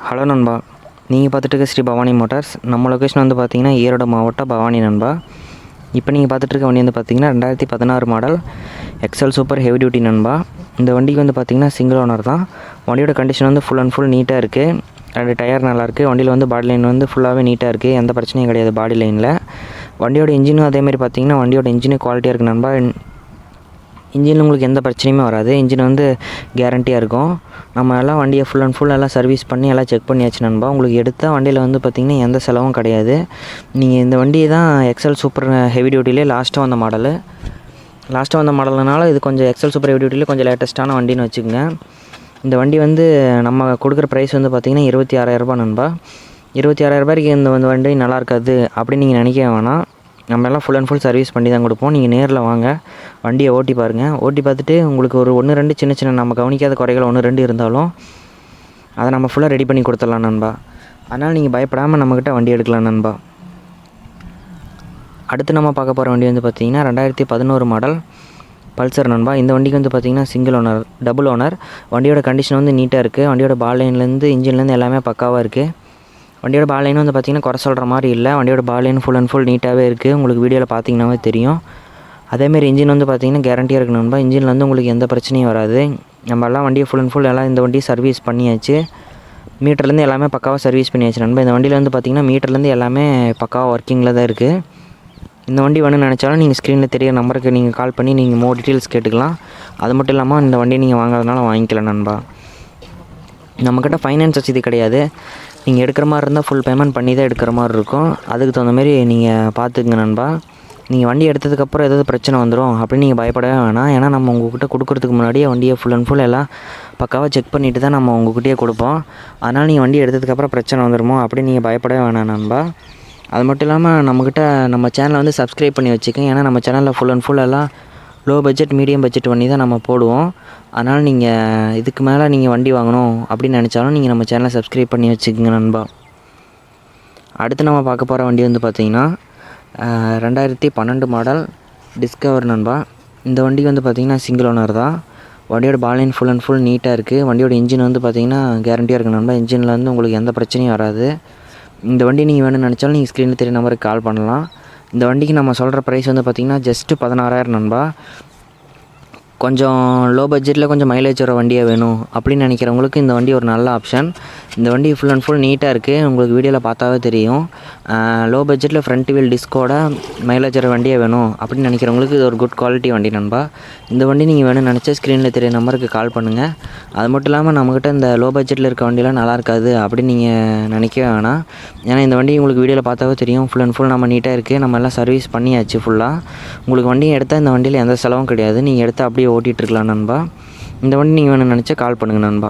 Hello நண்பா, நீங்கள் பார்த்துட்டு இருக்க ஸ்ரீ பவானி மோட்டார்ஸ். நம்ம லொக்கேஷன் வந்து பார்த்திங்கன்னா ஈரோடு மாவட்டம் பவானி நண்பா. இப்போ நீங்கள் பார்த்துட்டு இருக்க வண்டி வந்து பார்த்திங்கன்னா 2016 model XL super heavy duty நண்பா. இந்த வண்டிக்கு வந்து பார்த்திங்கன்னா சிங்கிள் ஓனர் தான். வண்டியோட கண்டிஷன் வந்து ஃபுல் அண்ட் ஃபுல் நீட்டாக இருக்குது. 2 டயர் நல்லாயிருக்கு. வண்டியில் வந்து பாடி லைன் வந்து ஃபுல்லாகவே நீட்டாக இருக்குது. எந்த பிரச்சனையும் கிடையாது பாடி லைனில். வண்டியோட இன்ஜினும் அதேமாதிரி பார்த்திங்கன்னா வண்டியோட இன்ஜினும் குவாலிட்டியாக இருக்குது நண்பா. இன்ஜினில் உங்களுக்கு எந்த பிரச்சனையுமே வராது. இன்ஜின் வந்து கேரண்டியாக இருக்கும். நம்ம எல்லாம் வண்டியை ஃபுல் அண்ட் ஃபுல் எல்லாம் சர்வீஸ் பண்ணி எல்லாம் செக் பண்ணியாச்சு நண்பா. உங்களுக்கு எடுத்த வண்டியில் வந்து பார்த்திங்கன்னா எந்த செலவும் கிடையாது. நீங்கள் இந்த வண்டி தான் எக்ஸல் சூப்பர் ஹெவி டியூட்டிலே லாஸ்ட்டாக வந்த மாடல்னால இது கொஞ்சம் எக்ஸல் சூப்பர் ஹெவி டியூட்டிலே கொஞ்சம் லேட்டஸ்ட்டான வண்டின்னு வச்சுக்கோங்க. இந்த வண்டி வந்து நம்ம கொடுக்குற ப்ரைஸ் வந்து பார்த்திங்கன்னா 26,000 நண்பா. 26,000 இந்த வண்டி நல்லா இருக்காது அப்படின்னு நீங்கள் நினைக்க வேணாம். நம்ம எல்லாம் ஃபுல் அண்ட் ஃபுல் சர்வீஸ் பண்ணி தான் கொடுப்போம். நீங்கள் நேரில் வாங்க, வண்டியை ஓட்டி பாருங்கள். ஓட்டி பார்த்துட்டு உங்களுக்கு ஒரு 1-2 சின்ன நம்ம கவனிக்காத குறைகள் 1-2 இருந்தாலும் அதை நம்ம ஃபுல்லாக ரெடி பண்ணி கொடுத்துடலாம் நண்பா. அதனால் நீங்கள் பயப்படாமல் நம்மக்கிட்ட வண்டி எடுக்கலாம் நண்பா. அடுத்து நம்ம பார்க்க போகிற வண்டி வந்து பார்த்திங்கன்னா 2011 மாடல் பல்சர் நண்பா. இந்த வண்டிக்கு வந்து பார்த்திங்கன்னா சிங்கிள் ஓனர், டபுள் ஓனர். வண்டியோட கண்டிஷன் வந்து நீட்டாக இருக்குது. வண்டியோட பால் லைன்லேருந்து இன்ஜின்லேருந்து எல்லாமே பக்காவாக இருக்குது. வண்டியோட பால் லைன் வந்து பார்த்திங்கன்னா குறை சொல்கிற மாதிரி இல்லை. வண்டியோட பால் லைன் ஃபுல் அண்ட் ஃபுல் நீட்டாகவே இருக்குது. உங்களுக்கு வீடியோவில் பார்த்திங்கனாவே தெரியும். அதேமாரி இன்ஜின் வந்து பார்த்திங்கன்னா கேரண்டியாக இருக்குது நண்பா. இன்ஜினில் வந்து உங்களுக்கு எந்த பிரச்சனையும் வராது. நம்ம எல்லாம் வண்டியை ஃபுல் அண்ட் ஃபுல் எல்லாம் இந்த வண்டியை சர்வீஸ் பண்ணியாச்சு. மீட்டர்லேருந்து எல்லாமே பக்காவாக சர்வீஸ் பண்ணியாச்சு நண்பா. இந்த வண்டியில் வந்து பார்த்திங்கன்னா மீட்டர்லேருந்து எல்லாமே பக்காவாக ஒர்க்கிங்கில் தான் இருக்குது. இந்த வண்டி வேணும்னு நினச்சாலும் நீங்கள் ஸ்க்ரீனில் தெரிய நம்பருக்கு நீங்கள் கால் பண்ணி நீங்கள் மோர் டீட்டெயில்ஸ் கேட்டுக்கலாம். அது மட்டும் இல்லாமல் இந்த வண்டியை நீங்கள் வாங்குறதுனால வாங்கிக்கலாம் நண்பா. நம்மக்கிட்ட ஃபைனான்ஸ் வசதி கிடையாது. நீங்கள் எடுக்கிற மாதிரி இருந்தால் ஃபுல் பேமெண்ட் பண்ணி தான் எடுக்கிற மாதிரி இருக்கும். அதுக்கு தகுந்த மாதிரி நீங்கள் பார்த்துக்குங்க நண்பா. நீங்கள் வண்டி எடுத்ததுக்கப்புறம் ஏதாவது பிரச்சனை வந்துடும் அப்படின்னு நீங்கள் பயப்படவே வேணாம். ஏன்னா நம்ம உங்கள்கிட்ட கொடுக்குறதுக்கு முன்னாடியே வண்டியை ஃபுல் அண்ட் ஃபுல் எல்லாம் பக்காவாக செக் பண்ணிவிட்டு தான் நம்ம உங்கள்கிட்டயே கொடுப்போம். அதனால் நீங்கள் வண்டி எடுத்ததுக்கப்புறம் பிரச்சனை வந்துடுமோ அப்படின்னு நீங்கள் பயப்படவே வேணாம் நண்பா. அது மட்டும் இல்லாமல் நம்ம சேனலை வந்து சப்ஸ்கிரைப் பண்ணி வச்சுக்கோங்க. ஏன்னா நம்ம சேனலில் ஃபுல் அண்ட் ஃபுல் எல்லாம் லோ பட்ஜெட், மீடியம் பட்ஜெட் வண்டி தான் நம்ம போடுவோம். அதனால் நீங்கள் இதுக்கு மேலே நீங்கள் வண்டி வாங்கணும் அப்படின்னு நினச்சாலும் நீங்கள் நம்ம சேனலை சப்ஸ்கிரைப் பண்ணி வச்சுக்கோங்க நண்பா. அடுத்து நம்ம பார்க்க போகிற வண்டி வந்து பார்த்திங்கன்னா 2012 மாடல் டிஸ்கவர் நண்பா. இந்த வண்டி வந்து பார்த்திங்கன்னா சிங்கிள் ஓனர் தான். வண்டியோட பால் லைன் ஃபுல் அண்ட் ஃபுல் நீட்டாக இருக்குது. வண்டியோட இன்ஜின் வந்து பார்த்திங்கன்னா கேரண்டியாக இருக்குது நண்பா. இன்ஜினில் வந்து உங்களுக்கு எந்த பிரச்சனையும் வராது. இந்த வண்டி நீங்கள் வேணும்னு நினச்சாலும் நீங்கள் ஸ்க்ரீனில் தெரிய நம்பருக்கு கால் பண்ணலாம். இந்த வண்டிக்கு நம்ம சொல்கிற ப்ரைஸ் வந்து பார்த்திங்கன்னா ஜஸ்ட்டு 16,000 நண்பா. கொஞ்சம் லோ பட்ஜெட்டில் கொஞ்சம் மைலேஜ் வர வண்டியாக வேணும் அப்படின்னு நினைக்கிறவங்களுக்கு இந்த வண்டி ஒரு நல்ல ஆப்ஷன். இந்த வண்டி ஃபுல் அண்ட் ஃபுல் நீட்டாக இருக்குது. உங்களுக்கு வீடியோவில் பார்த்தாவே தெரியும். லோ பட்ஜெட்டில் ஃப்ரண்ட் வீல் டிஸ்கோட மைலேஜ் வர வண்டியாக வேணும் அப்படின்னு நினைக்கிறவங்களுக்கு இது ஒரு குட் குவாலிட்டி வண்டி நண்பா. இந்த வண்டி நீங்கள் வேணும்னு நினச்சா ஸ்க்ரீனில் தெரிய நம்பருக்கு கால் பண்ணுங்கள். அது மட்டும் இல்லாமல் நம்மக்கிட்ட இந்த லோ பட்ஜெட்டில் இருக்க வண்டியெலாம் நல்லா இருக்காது அப்படின்னு நீங்கள் நினைக்கவே வேணாம். ஏன்னா இந்த வண்டி உங்களுக்கு வீடியோவில் பார்த்தாவே தெரியும். ஃபுல் அண்ட் ஃபுல் நம்ம நீட்டாக இருக்குது. நம்ம எல்லாம் சர்வீஸ் பண்ணியாச்சு ஃபுல்லாக. உங்களுக்கு வண்டியை எடுத்தால் இந்த வண்டியில் எந்த செலவும் கிடையாது. நீங்கள் எடுத்தால் அப்படியே ஓட்டிகிட்ருக்கலாம் நண்பா. இந்த வண்டி நீங்கள் வேணும்னு நினச்சா கால் பண்ணுங்கள் நண்பா.